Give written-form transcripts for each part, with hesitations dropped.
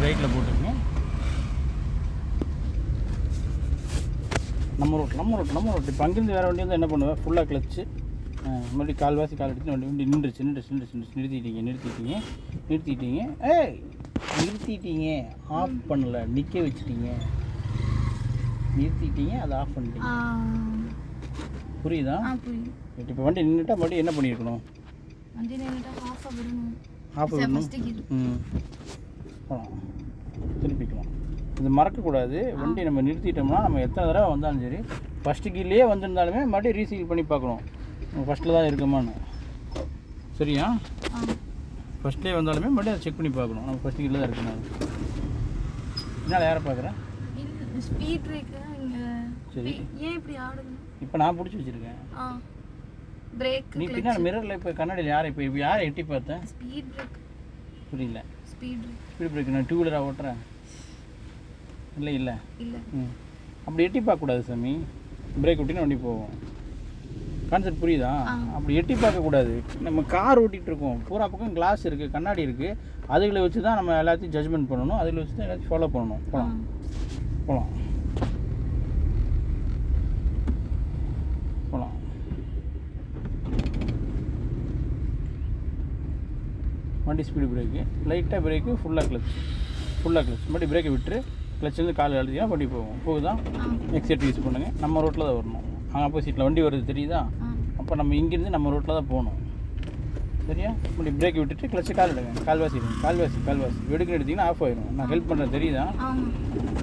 ரைட்டில் போட்டுருங்க. நம்ம ரோட் இப்போ அங்கேருந்து வேறு வண்டி வந்து என்ன பண்ணுவேன், ஃபுல்லாக கிளச்சு மறுபடியும் கால்வாசி கால் எடுத்து வண்டி நிறுத்திட்டீங்க. ஆஃப் பண்ணல, நிற்க வச்சுட்டீங்க, நிறுத்திட்டீங்க, அதை ஆஃப் பண்ணிட்டீங்க. புரியுதா? இப்போ வண்டி நின்றுட்டா மறுபடியும் என்ன பண்ணியிருக்கணும், ஆஃப் விடணும். திருப்பிக்கலாம். இது மறக்கக்கூடாது. வண்டி நம்ம நிறுத்திட்டோம்னா நம்ம எத்தனை தடவை வந்தாலும் சரி, ஃபஸ்ட்டு கீர்லேயே வந்திருந்தாலுமே மறுபடியும் ரீசீல் பண்ணி பார்க்கணும் ஃபஸ்ட்டில் தான் இருக்குமான்னு. சரியா? ஃபஸ்ட்லேயே வந்தாலுமே மறுபடியும் அதை செக் பண்ணி பார்க்கணும் நம்ம ஃபஸ்ட்டு கீரில் தான் இருக்குமா. என்னால் யாரை பார்க்குறேன்? Speed brake. சரி, ஏன் இப்படி ஆடுது? இப்போ நான் பிடிச்சி வச்சுருக்கேன். பிரேக் நீ பின்னாடி மிரரில் இப்போ கண்ணாடியில் யாரை இப்போ யாரை எட்டி பார்த்தேன்? Speed break. புரியல. ஸ்பீட் பிரேக் நான் 2 வீலராக ஓட்டுறேன். இல்லை ம், அப்படி எட்டி பார்க்கக்கூடாது சாமி. பிரேக் விட்டினா வண்டி போவோம். கான்செப்ட் புரியுதா? அப்படி எட்டி பார்க்கக்கூடாது. நம்ம கார் ஓட்டிகிட்டு இருக்கோம், பூரா பக்கம் கிளாஸ் இருக்குது, கண்ணாடி இருக்குது. அதுகளை வச்சு தான் நம்ம எல்லாத்தையும் ஜட்ஜ்மெண்ட் பண்ணணும், அதில் வச்சு தான் எல்லாத்தையும் ஃபாலோ பண்ணணும். போகலாம் வண்டி ஸ்பீடு பிரேக்கு, லைட்டாக பிரேக்கு, ஃபுல்லாக கிளச். மறுபடியும் பிரேக்கை விட்டு கிளச்சிலேருந்து கால் அழுத்தினா வண்டி போகுதா? எக்ஸைட் யூஸ் பண்ணுங்கள். நம்ம ரோட்டில் தான் வரணும். ஆப்போசிட்டில் வண்டி வருது தெரியுதா? அப்போ நம்ம இங்கேருந்து நம்ம ரோட்டில் தான் போகணும். சரியா? மறுபடியும் பிரேக்கை விட்டுட்டு கிளச்சு கால் எடுங்க. கால்வாசி வெடுக்குன்னு எடுத்திங்கன்னா ஆஃப் ஆயிடும். நான் ஹெல்ப் பண்ணுறேன் தெரியுதா?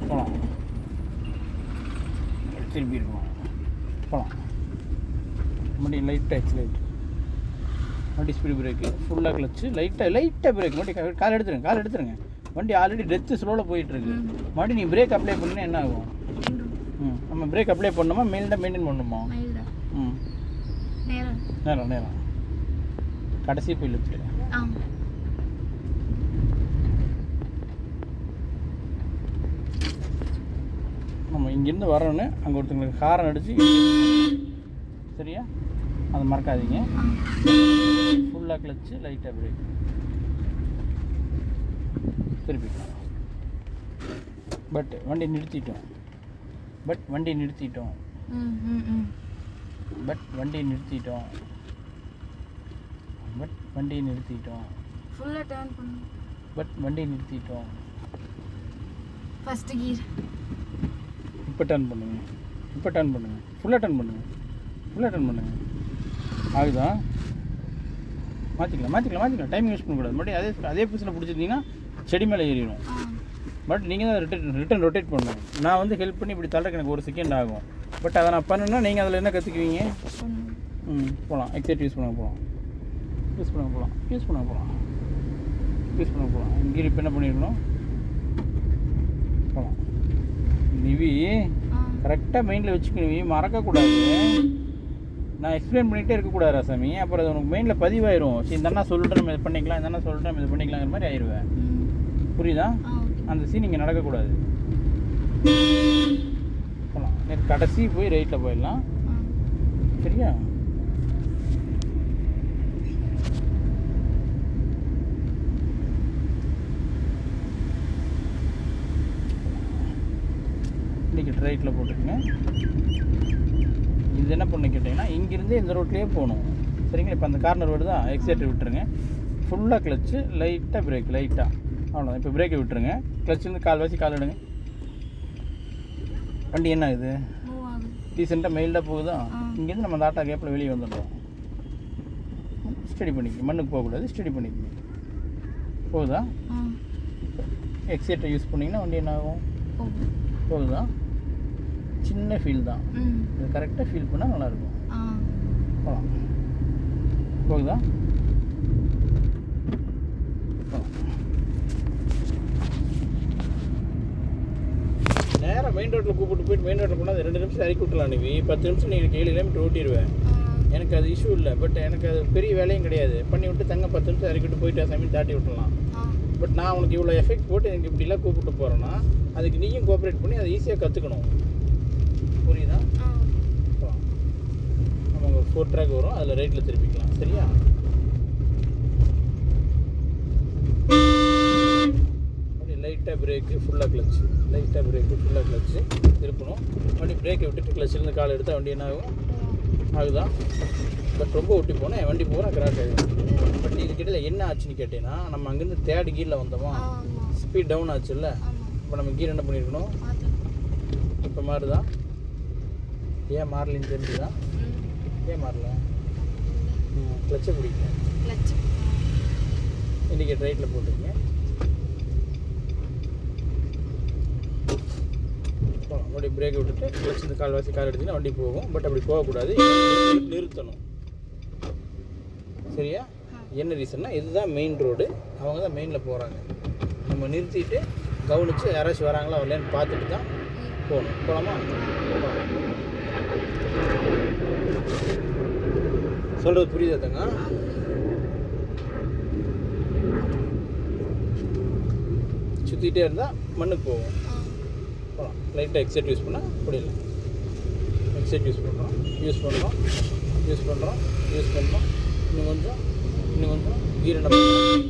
போகலாம். திருப்பி இருக்கணும். போகலாம். மறுபடியும் லைட்டாக எக்ஸைட், வண்டி ஸ்பீடு பிரேக்கு, ஃபுல்லாக கிளச்சு, லைட்டாக பிரேக். மறுபடியும் கால் எடுத்துருங்க. வண்டி ஆல்ரெடி டெத்து ஸ்லோவில் போயிட்டுருக்கு. மறுபடியும் நீ பிரேக் அப்ளை பண்ணினா என்ன ஆகும்? நம்ம பிரேக் அப்ளை பண்ணணுமா, மெயில்டாக மெயின்டைன் பண்ணணுமா? நேரம் கடைசி போய் லிஃப்ட்டு. நம்ம இங்கேருந்து வரோன்னு அங்கே ஒருத்தங்களுக்கு ஹாரன் அடித்து, சரியா? அதை மறக்காதீங்க. ஃபுல்லாக கிளச்சு, லைட்டாக பிரேக், திருப்பிக்கலாம். பட் வண்டி நிறுத்திட்டோம். ஃபுல்லா டர்ன் பண்ணு. வண்டி நிறுத்திட்டோம். First gear. இப்போ டர்ன் பண்ணுங்க. ஃபுல்லாக டர்ன் பண்ணுங்க. ஆகுதா? மாற்றிக்கலாம். டைம் யூஸ் பண்ணக்கூடாது. மறுபடியும் அதே புதுசில் பிடிச்சிருந்தீங்கன்னா செடி மேலே ஏறிடும். பட் நீங்கள் தான் ரிட்டன் ரொட்டேட் பண்ணணும். நான் வந்து ஹெல்ப் பண்ணி இப்படி தள்ளுறதுக்கு எனக்கு 1 செகண்ட் ஆகும். பட் அதை நான் பண்ணணுன்னா நீங்கள் அதில் என்ன கற்றுக்குவீங்க? போகலாம். எக்ஸைட் யூஸ் பண்ண போகலாம். இங்கே இப்போ என்ன பண்ணியிருக்கணும்? போகலாம். நிவி கரெக்டாக மைண்டில் வச்சுக்கணும், மறக்கக்கூடாது. நான் எக்ஸ்பிளைன் பண்ணிகிட்டே இருக்கக்கூடாது ராசாமி. அப்புறம் அது உனக்கு மைண்டில் பதிவாயிரும். சரி, இந்த அண்ணா சொல்லிட்டு நம்ம இது பண்ணிக்கலாங்கிற மாதிரி ஆயிடுவேன். புரியுதா? அந்த சீன் இங்கே நடக்கக்கூடாது. போகலாம். நேற்று கடைசி போய் ரைட்டில் போயிடலாம். சரியா? இன்றைக்கி ரைட்டில் போட்டுருங்க. இது என்ன பண்ணு கேட்டிங்கன்னா, இங்கேருந்து இந்த ரோட்லேயே போகணும். சரிங்களா? இப்போ அந்த கார்னர் வருதா, எக்ஸைட்டர் விட்டுருங்க. ஃபுல்லாக கிளச்சு, லைட்டாக பிரேக், அவ்வளோதான். இப்போ பிரேக்கை விட்டுருங்க. கிளச்சிலேருந்து கால் எடுங்க. வண்டி என்ன ஆகுது? டீசெண்டாக மெயில்டாக போகுதா? இங்கேருந்து நம்ம அந்த ஆட்டா கேப்பில் வெளியே வந்துடுறோம். ஸ்டடி பண்ணிக்க, மண்ணுக்கு போகக்கூடாது. ஸ்டடி பண்ணிக்க. போகுதா? எக்ஸைட்டர் யூஸ் பண்ணிங்கன்னா வண்டி என்ன ஆகும்? போகுதா? சின்ன ஃபீல் தான். இது கரெக்டாக ஃபீல் பண்ணால் நல்லாயிருக்கும். போகலாம். போகுதா? நேராக மெயின் ரோட்டில் கூப்பிட்டு போயிட்டு மெயின் ரோட்டில் போனால் 2 நிமிஷம் இறக்கி விட்டுலாம். நீ 10 நிமிஷம் நீங்கள் 7 கிலோமீட்டர் ஓட்டிடுவேன். எனக்கு அது இஷ்யூ இல்லை. பட் எனக்கு அது பெரிய வேலையும் கிடையாது. பண்ணி விட்டு 10 நிமிஷம் இறக்கிட்டு போயிட்டு சமயம் தாட்டி விட்டுலாம். பட் நான் உனக்கு இவ்வளோ எஃபெக்ட் போட்டு எனக்கு இப்படிலாம் கூப்பிட்டு போகிறேன்னா அதுக்கு நீயும் கோஆப்ரேட் பண்ணி அதை ஈஸியாக கற்றுக்கணும். புரியுதா? நம்ம ஒரு 4 ட்ராக் வரும், அதில் ரைட்டில் திருப்பிக்கலாம். சரியா? அப்படி லைட் லைட்டாக பிரேக்கு ஃபுல்லாக கிளச்சு, லைட்டாக பிரேக்கு ஃபுல்லாக கிளச்சு திருப்பணும். வண்டி பிரேக்கை விட்டுட்டு கிளச்சிலேருந்து கால் எடுத்தால் வண்டி என்ன ஆகும்? ஆகுதான். பட் ரொம்ப ஒட்டி போனால் என் வண்டி பூரா கிராக் ஆகிடும். பட் இதுக்கிட்ட என்ன ஆச்சுன்னு கேட்டீங்கன்னா, நம்ம அங்கேருந்து தேர்ட் கீரில் வந்தோமா, ஸ்பீட் டவுன் ஆச்சுல்ல. இப்போ நம்ம கீர் என்ன பண்ணியிருக்கணும்? இப்போ மாறுதான். ஏன் மாறலின்னு தெரிஞ்சுதான். ஏன் மாறல? கிளச்சை பிடிக்கல. இண்டிகேட்டர் ரைட்டில் போட்டுருங்க. வண்டி பிரேக் விட்டுட்டு கிளச் இந்த கால்வாசி கால் எடுத்திங்கன்னா வண்டி போகும். பட் அப்படி போகக்கூடாது, நிறுத்தணும். சரியா? என்ன ரீசன்னா, இதுதான் மெயின் ரோடு, அவங்க தான் மெயினில் போகிறாங்க. நம்ம நிறுத்திட்டு கவனித்து யாராச்சும் வராங்களா வரலன்னு பார்த்துட்டு தான் போகணும். போகலாமா? சொல்கிறது புரியுதா தங்க? சுற்றிக்கிட்டே இருந்தால் மண்ணுக்கு போகும். போகலாம். லைட்டாக எக்ஸைட் யூஸ் பண்ணால் முடியல. எக்ஸைட் யூஸ் பண்ணுறோம். இன்னும் கொஞ்சம் கீர் என்ன பண்ணுறோம்?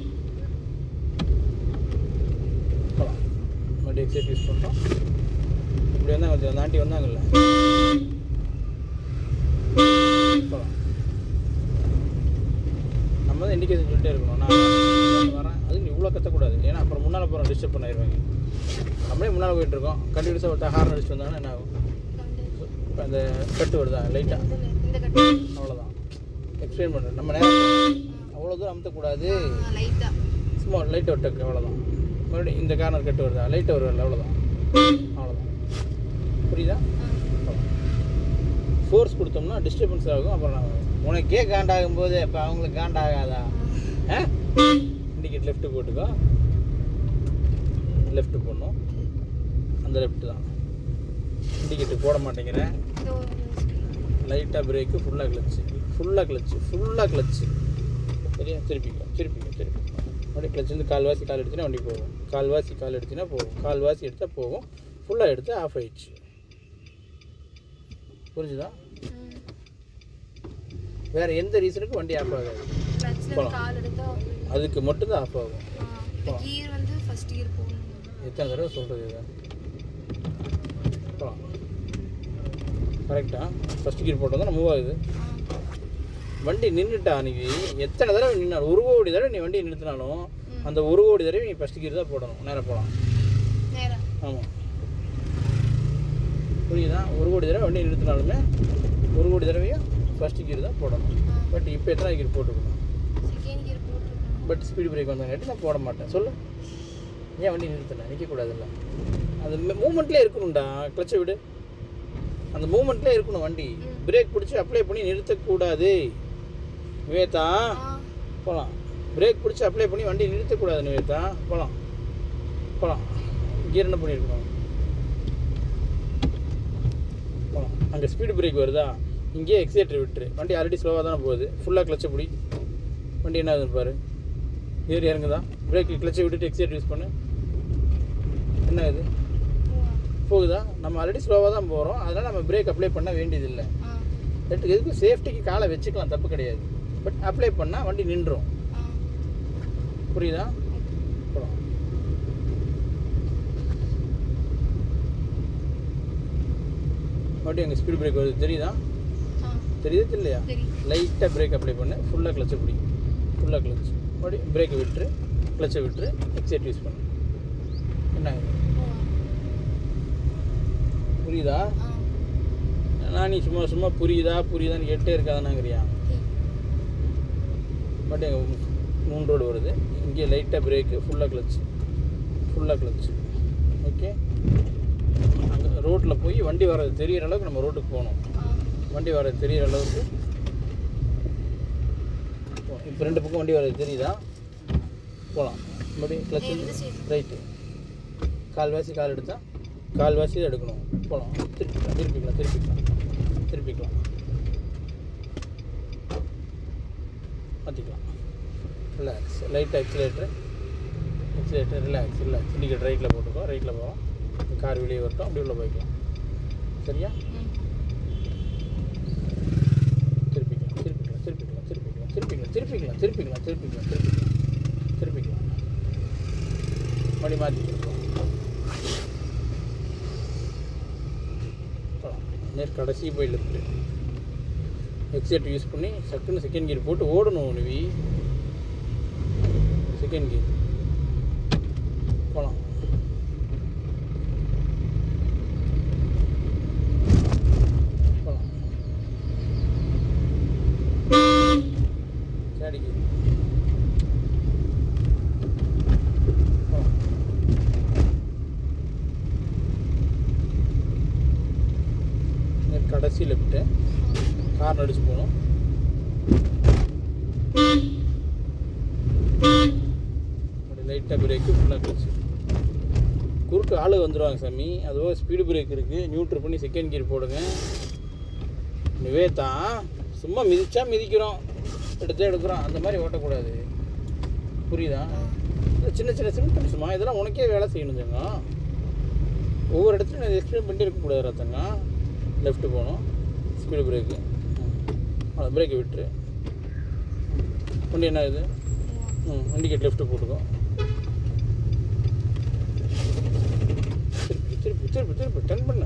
போகலாம். மறுபடியும் எக்ஸைட் யூஸ் பண்ணுறோம். இப்படி வந்தாங்க, கொஞ்சம் தாண்டி வந்தாங்கல்ல. போகலாம். நம்ம தான் இண்டிகேஷன் சொல்லிட்டே இருக்கணும். நான் வரேன், அது நீ இவ்வளோ கற்றக்கூடாது. ஏன்னா அப்புறம் முன்னால் போகிறோம், டிஸ்டர்ப் பண்ணிடுவாங்க. நம்மளே முன்னால் போயிட்டுருக்கோம், கண்டினியூஸாக ஒருத்தர் ஹார்ன் அடிச்சுட்டு வந்தாங்கன்னா என்ன ஆகும்? இப்போ அந்த கட்டு வருதா லைட்டாக, அவ்வளோதான். எக்ஸ்பிளைன் பண்ணுறேன். நம்ம நேரம் அவ்வளோ தூரம் அமுத்தக்கூடாது, சும்மா லைட்டாக விட்டு, அவ்வளோதான். மறுபடியும் இந்த கார்னர் கட்டு வருதா, லைட்டாக வருவாள், அவ்வளோதான். புரியுதா? ஃபோர்ஸ் கொடுத்தோம்னா டிஸ்டர்பன்ஸ் ஆகும். அப்புறம் உனக்கே காண்டாகும் போது இப்போ அவங்களுக்கு காண்டாகாதா? இண்டிகேட் லெஃப்ட்டு போட்டுக்கோ. லெஃப்ட்டு போடணும், அந்த லெஃப்ட்டு தான். இண்டிகேட்டு போட மாட்டேங்கிறேன். லைட்டாக பிரேக்கு, ஃபுல்லாக கிளச்சு. சரியா? திருப்பிக்கும். அப்படியே கிளச்சு வந்து கால்வாசி கால் எடுத்தினா வண்டி போகும். கால்வாசி எடுத்தால் போகும். ஃபுல்லாக எடுத்து ஆஃப் ஆயிடுச்சு. புரிஞ்சுதா? வேறு எந்த ரீசனுக்கும் வண்டி ஆஃப் ஆகாது. அதுக்கு மட்டும்தான் ஆஃப் ஆகும். எத்தனை தடவை சொல்கிறது இதை? போகலாம். கரெக்டாக ஃபஸ்ட் கீர் போட்டால் தான் மூவ் ஆகுது. வண்டி நின்றுட்டா அன்றைக்கி எத்தனை தடவை நின்னாலும், 1 கோடி தடவை நீ வண்டியை நிறுத்தினாலும் அந்த 1 கோடி தடவை நீ ஃபஸ்ட் கீர் தான் போடணும். நேராக போகலாம். ஆமாம், புரியுதா? 1 கோடி தடவை வண்டியை நிறுத்தினாலுமே 1 கோடி தடவையும் ஃபஸ்ட்டு கீர் தான் போடணும். பட் இப்போ எத்தனை கீர் போட்டுக்கணும்? பட் ஸ்பீடு பிரேக் வந்தாங்காட்டி நான் போட மாட்டேன். சொல்லு, ஏன் வண்டி நிறுத்தினேன்? நிற்கக்கூடாதுல்ல, அந்த மூமெண்ட்லேயே இருக்கணும்டா. கிளச்சை விடு, அந்த மூமெண்ட்லேயே இருக்கணும் வண்டி. பிரேக் பிடிச்சி அப்ளை பண்ணி நிறுத்தக்கூடாது. நிவேதா, போகலாம். பிரேக் பிடிச்சி அப்ளை பண்ணி வண்டி நிறுத்தக்கூடாது நிவேதா. போகலாம். கியர் என்ன பண்ணியிருக்கணும்? போகலாம். அங்கே ஸ்பீடு பிரேக் வருதா, இங்கேயே எக்ஸைட்டர் விட்டுரு. வண்டி ஆல்ரெடி ஸ்லோவாக தானே போகுது. ஃபுல்லாக கிளச்சை பிடி. வண்டி என்ன ஆகுதுன்னு பாரு. ஏறி இறங்குதா? பிரேக்கு கிளச்சை விட்டுட்டு எக்ஸைட்டர் யூஸ் பண்ணு. என்ன ஆகுது? போகுதா? நம்ம ஆல்ரெடி ஸ்லோவாக தான் போகிறோம், அதனால் நம்ம பிரேக் அப்ளை பண்ண வேண்டியதில்லை. எதுக்கும் சேஃப்டிக்கு காலை வச்சுக்கலாம், தப்பு கிடையாது. பட் அப்ளை பண்ணால் வண்டி நின்றும். புரியுதா? போகலாம். மறுபடியும் அங்கே ஸ்பீட் பிரேக் வருது, தெரியுதா? தெரியுது இல்லையா? லைட்டாக பிரேக் அப்ளை பண்ணு. ஃபுல்லாக கிளச்சை பிடி. மறுபடியும் பிரேக்கை விட்டுரு, கிளச்சை விட்டுரு, எக்ஸைட் யூஸ் பண்ணு. என்ன புரியுதா? நான் நீ சும்மா புரியுதான்னு கேட்டே இருக்காதானாங்கிறியா? பட் எங்கள் 3 ரோடு வருது. இங்கே லைட்டாக பிரேக்கு, ஃபுல்லாக கிளச்சு. ஓகே, அங்கே ரோட்டில் போய் வண்டி வர்றது தெரிகிற அளவுக்கு நம்ம ரோட்டுக்கு போகணும். வண்டி வர்றது தெரிகிற அளவுக்கு இப்போ 2 பக்கம் வண்டி வர்றது தெரியுதா? போகலாம். மறுபடியும் கிளச்சு ரைட்டு, கால்வாசி கால் எடுத்தால் கால்வாசி தான் எடுக்கணும். போகலாம். திருப்பிக்கலாம். மாற்றிக்கலாம். ரிலாக்ஸ். லைட்டாக எக்ஸிலேட்டர், ரிலாக்ஸ். இண்டிகேட்டர் ரைட்டில் போட்டுக்கோ. ரைட்டில் போகலாம். கார் வெளியே வரட்டும், அப்படி உள்ள போய்க்கலாம். சரியா? திருப்பிக்கலாம். மறுபடி மாற்றி கொடுக்கலாம். நேர் கடைசி போய் லெஃப்ட்டு எக்ஸைட் யூஸ் பண்ணி சக்குன்னு செகண்ட் கியர் போட்டு ஓடணும் நிவி. செகண்ட் கியர் போகலாம். போகலாம். தேர்ட் கியர் போகலாம். கடைசி லெஃப்ட்டு கார் அடிச்சு போகணும். லைட்டாக பிரேக்கு ஃபுல்லாக கிளச்சு. குறுக்கு ஆளு வந்துடுவாங்க சாமி. அதுவும் ஸ்பீடு பிரேக் இருக்குது. நியூட்ரு பண்ணி செகண்ட் கியர் போடுங்க. இதுவே தான் சும்மா மிதிச்சா மிதிக்கிறோம், எடுக்கிறோம், அந்த மாதிரி ஓட்டக்கூடாது. புரியுதா? சின்ன சின்ன சிம்டம்ஸ்மா, இதெல்லாம் உனக்கே வேலை செய்யணுங்க. ஒவ்வொரு இடத்துலையும் நான் எக்ஸ்பிளைன் பண்ணிட்டு இருக்கக்கூடாது ரத்தங்க. லெஃப்ட்டு போகணும், ஸ்பீடு பிரேக்கு, பிரேக்கை விட்டுரு. வண்டி என்ன இது? வண்டிக்கு லெஃப்ட்டு போட்டுக்கோ. திருப்பி திருப்பி திருப்பி திருப்பி டர்ன் பண்ண.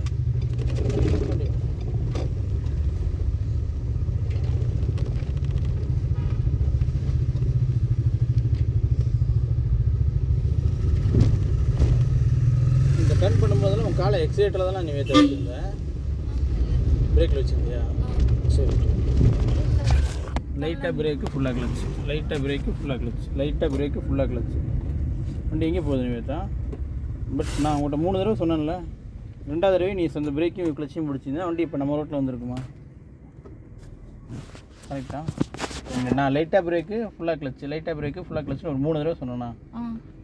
இந்த டர்ன் பண்ணும்போதெல்லாம் உன் காலை எக்ஸைட்டில் தானே நீ வேற்ற வச்சுருந்த, பிரேக்கில் வச்சுருந்தியா? சரி. லைட்டாக பிரேக்கு ஃபுல்லாக கிளச்சு, லைட்டாக பிரேக்கு ஃபுல்லாக கிளச்சு, லைட்டாக பிரேக்கு ஃபுல்லாக கிளச்சு. வண்டி எங்கே போகுது நிவேதா? பட் நான் உங்கள்கிட்ட 3 தடவை சொன்னேன்ல, 2வது தடவை நீ அந்த பிரேக்கையும் கிளச்சையும் பிடிச்சிருந்தா வண்டி இப்போ நம்ம ரோட்டில் வந்திருக்குமா? கரெக்டா? நான் லைட்டாக பிரேக்கு ஃபுல்லாக கிளச்சு, லைட்டாக பிரேக்கு ஃபுல்லாக கிளச்சுன்னு ஒரு 3 தடவை சொன்னேன்னா.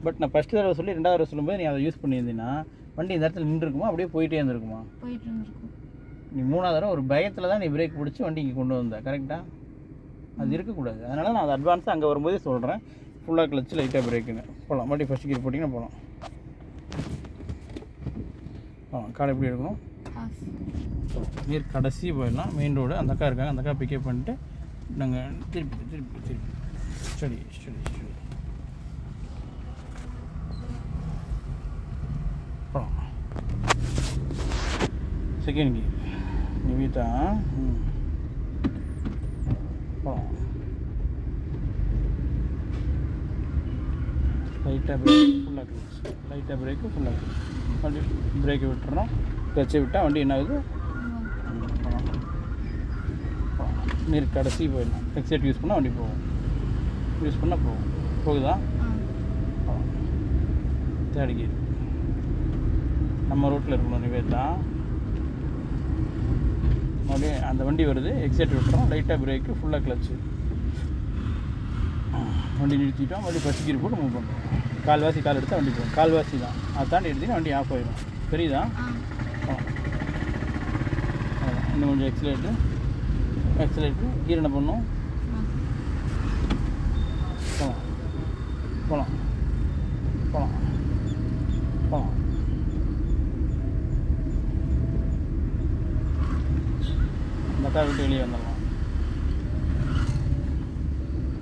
பட் நான் ஃபஸ்ட்டு தடவை சொல்லி 2வது தடவை சொல்லும்போது நீ அதை யூஸ் பண்ணியிருந்தீங்கன்னா வண்டி இந்த இடத்துல நின்றுருக்குமா, அப்படியே போயிட்டே இருந்திருக்குமா? போயிட்டு இருந்திருக்கும். நீ 3வது தடவை ஒரு பயத்தில் தான் நீ பிரேக் பிடிச்சி வண்டிக்கு கொண்டு வந்த. கரெக்டாக? அது இருக்கக்கூடாது. அதனால நான் அதை அட்வான்ஸாக அங்கே வரும்போதே சொல்கிறேன். ஃபுல்லாக கிளச்சு லைட்டாக பிரேக்குங்க. போகலாம். மறுபடியும் ஃபஸ்ட் கியர் போட்டிங்கன்னா போகலாம். கார் எப்படி எடுக்கணும்? நீர் கடைசி போயிடலாம். மெயின் ரோடு அந்த அக்கா இருக்காங்க, அந்த அக்கா பிக்கப் பண்ணிட்டு நாங்கள் திருப்பி திருப்பி திருப்பி ஸ்டடி ஸ்டடி ஸ்டடி போகலாம். Second gear Nivitha. போகலாம். லைட்டாக பிரேக் ஃபுல்லாக கிளச்சு, லைட்டாக பிரேக்கு ஃபுல்லாக கிளச்சு. வண்டி பிரேக்கை விட்டுறோம், கிளச்சை விட்டால் வண்டி என்ன ஆகுது? நீர் கடைசி போயிடலாம். எக்ஸைட் யூஸ் பண்ணால் வண்டி போகும், யூஸ் பண்ணால் போகும். போகுதா? தேர்ட் கியர் நம்ம ரோட்டில் இருக்கணும் நிவேதா. மறுபடியும் அந்த வண்டி வருது, எக்ஸைட் விட்டுறோம், லைட்டாக பிரேக்கு ஃபுல்லாக கிளச்சு. வண்டி நிறுத்திட்டோம், மறுபடியும் ஃபஸ்ட் கியர் போட்டு மூவ் பண்ணுறோம். கால்வாசி கால் எடுத்தால் வண்டி போகும். கால்வாசி தான், அதை தாண்டி எடுத்திங்கன்னா வண்டி ஆஃப் ஆகிடும். தெரியுதா? இன்னும் கொஞ்சம் எக்ஸலேட்ரு கீர் என்ன பண்ணணும்? போகலாம் போகலாம் போகலாம் போகலாம். அந்த கார் விட்டு வெளியே வந்துடலாம்,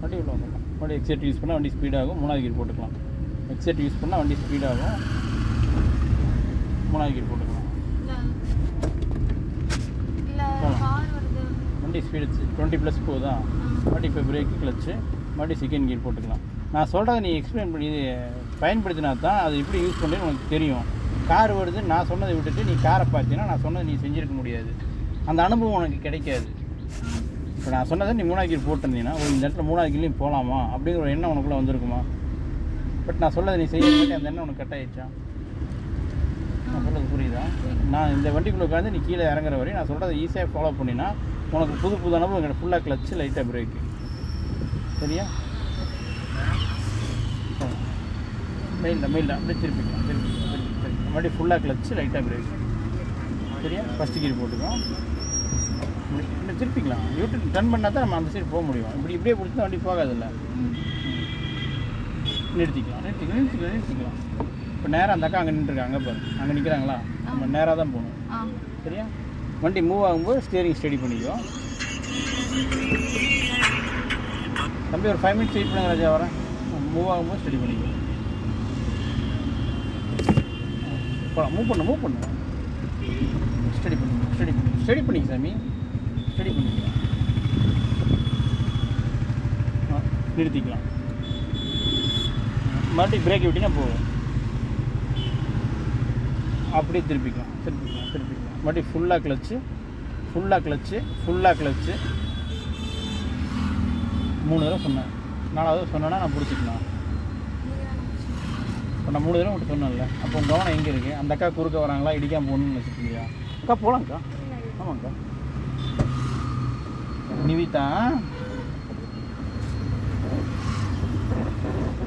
வண்டி உள்ள வந்துடலாம். வண்டி எக்ஸைட் யூஸ் பண்ணால் வண்டி ஸ்பீடாகும். 3வது கீர் போட்டுக்கலாம். எக்ஸைட் யூஸ் பண்ணால் வண்டி ஸ்பீடாகும். 3வது கீர் போட்டுக்கலாம். வண்டி ஸ்பீடு 20+ போகுதா? வண்டி இப்போ பிரேக்கு கிளச்சு, மறுபடியும் செகண்ட் கியர் போட்டுக்கலாம். நான் சொல்கிறத நீ எக்ஸ்பிளைன் பண்ணி பயன்படுத்தினா தான் அது எப்படி யூஸ் பண்ணுறேன்னு உனக்கு தெரியும். கார் வருது, நான் சொன்னதை விட்டுட்டு நீ காரை பார்த்தீங்கன்னா நான் சொன்னதை நீ செஞ்சுருக்க முடியாது. அந்த அனுபவம் உனக்கு கிடைக்காது. இப்போ நான் சொன்னதை நீ 3வது கீர் போட்டிருந்தீங்கன்னா இந்த இடத்துல 3வது கீர்லையும் போகலாமா அப்படிங்கிற ஒரு எண்ணம் உனக்குள்ளே வந்திருக்குமா? பட் நான் சொன்னதை நீ செய்ய மாட்டேன், அந்த எண்ணம் உனக்கு கட் ஆகிடுச்சா? நான் சொல்கிறது புரியுதா? நான் இந்த வண்டிக்குள்ளே உட்காந்து நீ கீழே இறங்குற வரையும் நான் சொல்கிறத ஈஸியாக ஃபாலோ பண்ணினா உனக்கு புது புது அனுபவம் எங்கிட்ட. ஃபுல்லாக கிளச்சு, லைட்டாக பிரேக்கு. சரியா? மெயில்டா அப்படியே திருப்பிக்கலாம். மறுபடியும் ஃபுல்லாக கிளச்சு, லைட்டாக பிரேக்கு. சரியா? ஃபஸ்ட் கீர் போட்டுக்கோம், இப்படி திருப்பிக்கலாம். யூடியூப் டர்ன் பண்ணால் தான் நம்ம அந்த சைடு போக முடியும். இப்படியே பிடிச்சா வண்டி போகாதில்ல. நிறுத்திக்கலாம். இப்போ நேராக அந்த அக்கா அங்கே நின்றுருக்காங்க பாரு, அங்கே நிற்கிறாங்களா? நம்ம நேராக தான் போகணும். சரியா? வண்டி மூவ் ஆகும்போது ஸ்டியரிங் ஸ்டடி பண்ணிக்கோ. தம்பி ஒரு 5 மினிட்ஸ் வெயிட் பண்ணுங்க ராஜா, வரேன். மூவ் ஆகும்போது ஸ்டடி பண்ணிக்கோ. போகலாம். மூவ் பண்ணு ஸ்டடி பண்ணிக்க சாமி. ஸ்டடி பண்ணிக்கலாம். நிறுத்திக்கலாம். மறுபடியும் பிரேக் விட்டிங்கன்னா போகும். அப்படியே திருப்பிக்கலாம். மறுபடியும் ஃபுல்லாக கிளச்சு 3 தடவை சொன்னேன். 4வது சொன்னேன்னா நான் பிடிச்சிக்கலாம். இப்போ நான் 3 தடவை மட்டும் சொன்னேன்ல. அப்போ உங்கள் கவனம் எங்கே இருக்குது? அந்த அக்கா குறுக்க வராங்களா, இடிக்காமல் போகணும்னு வச்சுருக்கீங்களா? அக்கா போகலாங்க்கா. ஆமாங்க்கா. நிவிதா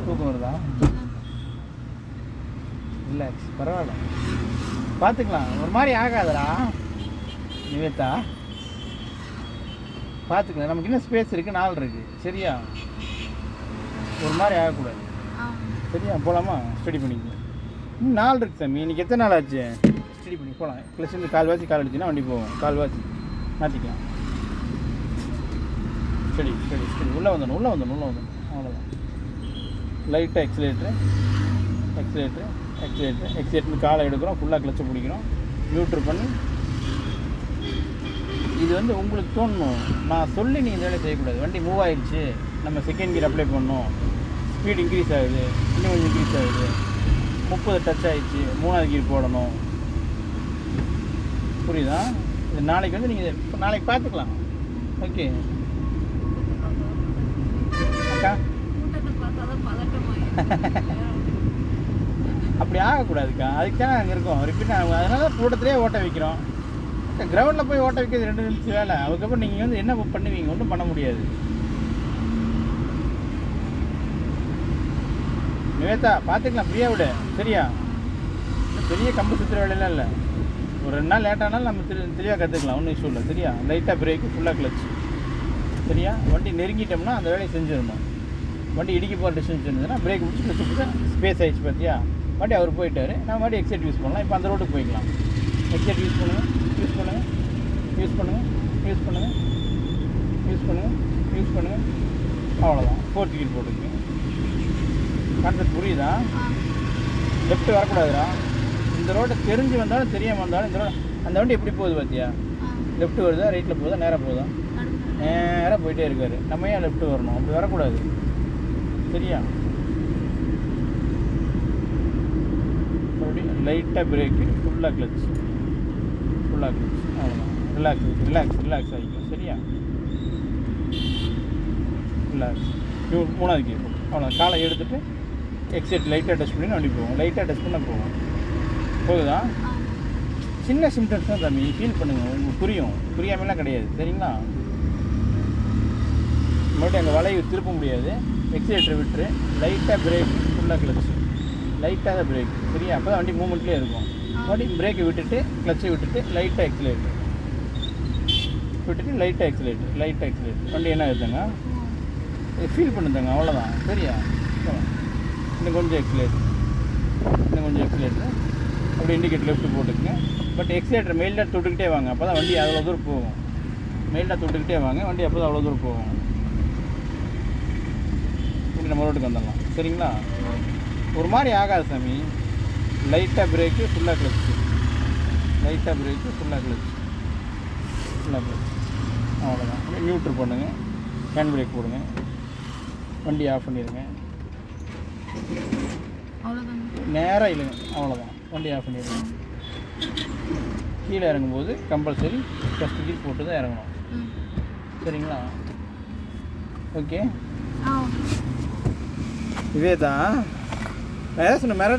தூக்கம் வருதா? ரிலாக்ஸ், பரவாயில்ல, பார்த்துக்கலாம். ஒரு மாதிரி ஆகாதடா நிவேதா, பார்த்துக்கலாம். நமக்கு இன்னும் ஸ்பேஸ் இருக்குது, 4 இருக்குது. சரியா? ஒரு மாதிரி ஆகக்கூடாது. சரியா? போகலாமா? ஸ்டடி பண்ணிக்கலாம். இன்னும் 4 இருக்குது சாமி. இன்றைக்கி எத்தனை நாள் ஆச்சு? ஸ்டடி பண்ணி போகலாம். ப்ளஸ் கால் அடிச்சுன்னா வண்டி போகும். கால்வாசி மாற்றிக்கலாம். ஸ்டடி உள்ளே வந்துடணும். அவ்வளோதான். லைட்டாக எக்ஸிலேட்டர் காலை எடுக்கிறோம். ஃபுல்லாக கிளச்சை பிடிக்கிறோம். நியூட்ரு பண்ணி. இது வந்து உங்களுக்கு தோணணும், நான் சொல்லி நீங்கள் இந்த வேலையை செய்யக்கூடாது. வண்டி மூவ் ஆயிடுச்சு, நம்ம செகண்ட் கியர் அப்ளை பண்ணோம், ஸ்பீட் இன்க்ரீஸ் ஆகுது, இன்னும் கொஞ்சம் இன்க்ரீஸ் ஆகுது, 30 டச் ஆகிடுச்சு, 3வது கியர் போடணும். புரியுதா? இது நாளைக்கு வந்து நீங்கள் நாளைக்கு பார்த்துக்கலாம். ஓகே அக்கா, அப்படி ஆகக்கூடாதுக்கா. அதுக்கு தான் அங்கே இருக்கோம். ரிப்பீட் அதனால தான் கூட்டத்திலே ஓட்ட வைக்கிறோம். கிரவுண்டில் போய் ஓட்ட வைக்கிறது 2 நிமிஷம் வேலை. அதுக்கப்புறம் நீங்கள் வந்து என்ன பண்ணுவீங்க? ஒன்றும் பண்ண முடியாது. நிவேதா பார்த்துக்கலாம், ஃப்ரீயாக விடு. சரியா? பெரிய கம்பு சுற்றுற வேலையெல்லாம் இல்லை. ஒரு 2 நாள் லேட்டானாலும் நம்ம தெளிவாக கற்றுக்கலாம். ஒன்றும் இஷ்யூ இல்லை. சரியா? லைட்டாக பிரேக்கு, ஃபுல்லாக கிளச். சரியா? வண்டி நெருங்கிட்டோம்னா அந்த வேலையை செஞ்சிடணும். வண்டி இடிக்க போகிற டிஸ்டன்ஸ் இருந்ததுன்னா பிரேக் பிடிச்சி கிளச் பிடிச்சா ஸ்பேஸ் ஆகிடுச்சு. பார்த்தியா? வண்டி அவர் போயிட்டார், நான் மறுபடியும் எக்ஸைட் யூஸ் பண்ணலாம். இப்போ அந்த ரோட்டுக்கு போய்க்கலாம். எக்ஸைட் யூஸ் பண்ணுங்கள். அவ்வளோதான். 4th கியர் போட்டுருக்கு. கான்செப்ட் புரியுதா? லெஃப்ட் வரக்கூடாதுடா. இந்த ரோட்டை தெரிஞ்சு வந்தாலும் தெரியாமல் வந்தாலும் இந்த ரோடு, அந்த வண்டி எப்படி போகுது பார்த்தியா? லெஃப்ட் வருதா, ரைட்டில் போகுதா, நேராக போகுதா? நேராக போயிட்டே இருக்காரு. நம்ம ஏன் லெஃப்ட் வரணும்? அப்படி வரக்கூடாது. சரியா? மறுபடியும் லைட்டாக பிரேக்கு, ஃபுல்லாக கிளச். அவ்வளோதான். ரிலாக்ஸ் ஆகிக்கும். சரியா? ரிலாக்ஸ். 3வது கியர். அவ்வளோ. காலை எடுத்துகிட்டு எக்ஸைட் லைட்டாக டச் பண்ணி வண்டி போகும். லைட்டாக டச் பண்ண போகுதா? சின்ன சிம்டம்ஸ் தான் தம்பி. ஃபீல் பண்ணுங்கள், உங்களுக்கு புரியாமலாம் கிடையாது. சரிங்களா? மறுபடியும் அங்கே வளைவு திருப்ப முடியாது. எக்ஸைலேட்டரை விட்டுரு. லைட்டாக பிரேக், ஃபுல்லாக கிளச்சு. லைட்டாக தான் பிரேக். சரியா? அப்போ தான் வண்டி மூமெண்ட்லேயே இருக்கும். மறுபடியும் பிரேக்கை விட்டுட்டு கிளச்சை விட்டுட்டு லைட்டாக எக்ஸிலேட்டர் வண்டி என்ன இருக்குங்க? ஃபீல் பண்ணுதாங்க. அவ்வளோதான். சரியா? இன்னும் கொஞ்சம் எக்ஸிலேட்டர் அப்படி இண்டிகேட்டர் லெஃப்ட் போட்டுக்குங்க. பட் எக்ஸிலேட்டர் மெயில்டாக தொட்டுக்கிட்டே வாங்க. அப்போ தான் வண்டி அவ்வளோ தூரம் போகும். வண்டி அப்போ தான் அவ்வளோ தூரம் போகும். இப்படி நம்ம ரோட்டுக்கு வந்துடலாம். சரிங்களா? ஒரு மாதிரி ஆகாது சாமி. லைட்டாக பிரேக்கு, ஃபுல்லாக கிளச்சு. அவ்வளோதான். நியூட்ரு பண்ணுங்கள். ஹேண்ட் பிரேக் போடுங்க. வண்டி ஆஃப் பண்ணிடுங்க. நேராக இல்லைங்க. அவ்வளோதான். வண்டி ஆஃப் பண்ணிடுங்க. கீழே இறங்கும்போது கம்பல்சரி ஃபஸ்ட் கீர் போட்டு தான் இறங்கணும். சரிங்களா? ஓகே. இதே தான் நான் ஏதாவது சொன்ன மிரட்ட